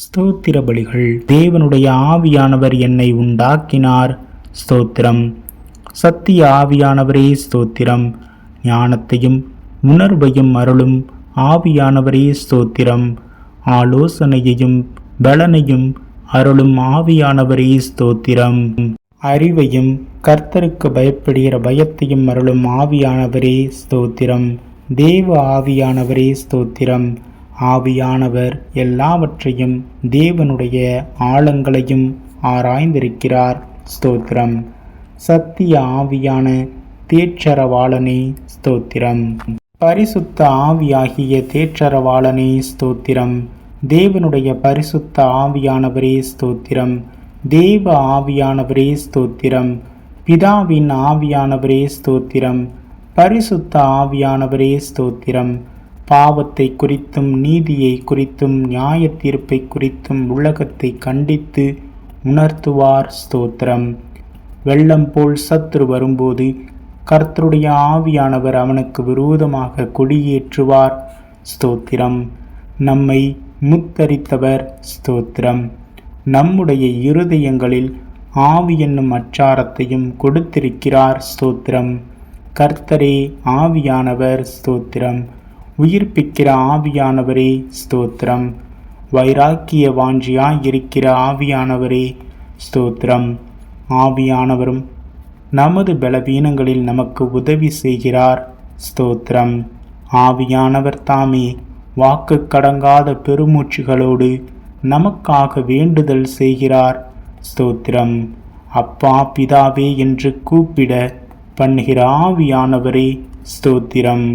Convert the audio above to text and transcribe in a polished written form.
ஸ்தோத்திர பலிகள். தேவனுடைய ஆவியானவர் என்னை உண்டாக்கினார். ஸ்தோத்திரம். சத்திய ஆவியானவரே ஸ்தோத்திரம். ஞானத்தையும் உணர்வையும் அருளும் ஆவியானவரே ஸ்தோத்திரம். ஆலோசனையையும் பலனையும் அருளும் ஆவியானவரே ஸ்தோத்திரம். அறிவையும் கர்த்தருக்கு பயப்படுகிற பயத்தையும் அருளும் ஆவியானவரே ஸ்தோத்திரம். தேவ ஆவியானவரே ஸ்தோத்திரம். ஆவியானவர் எல்லாவற்றையும் தேவனுடைய ஆழங்களையும் ஆராய்ந்திருக்கிறார். ஸ்தோத்திரம். சத்திய ஆவியான தேற்றரவாளனே ஸ்தோத்திரம். பரிசுத்த ஆவியாகிய தேற்றரவாளனே ஸ்தோத்திரம். தேவனுடைய பரிசுத்த ஆவியானவரே ஸ்தோத்திரம். தேவ ஆவியானவரே ஸ்தோத்திரம். பிதாவின் ஆவியானவரே ஸ்தோத்திரம். பரிசுத்த ஆவியானவரே ஸ்தோத்திரம். பாவத்தை குறித்தும் நீதியை குறித்தும் நியாய தீர்ப்பை குறித்தும் உலகத்தை கண்டித்து உணர்த்துவார். ஸ்தோத்திரம். வெள்ளம் போல் சத்துரு வரும்போது கர்த்தருடைய ஆவியானவர் அவனுக்கு விரோதமாக கொடியேற்றுவார். ஸ்தோத்திரம். நம்மை முத்தரித்தவர். ஸ்தோத்திரம். நம்முடைய இருதயங்களில் ஆவி என்னும் அச்சாரத்தையும் கொடுத்திருக்கிறார். ஸ்தோத்திரம். கர்த்தரே ஆவியானவர். ஸ்தோத்திரம். உயிர்ப்பிக்கிற ஆவியானவரே ஸ்தோத்திரம். வைராக்கிய வாஞ்சியாயிருக்கிற ஆவியானவரே ஸ்தோத்திரம். ஆவியானவரும் நமது பலவீனங்களில் நமக்கு உதவி செய்கிறார். ஸ்தோத்திரம். ஆவியானவர் தாமே வாக்கு கடங்காத பெருமூச்சுகளோடு நமக்காக வேண்டுதல் செய்கிறார். ஸ்தோத்திரம். அப்பா பிதாவே என்று கூப்பிட பண்ணுகிற ஆவியானவரே ஸ்தோத்திரம்.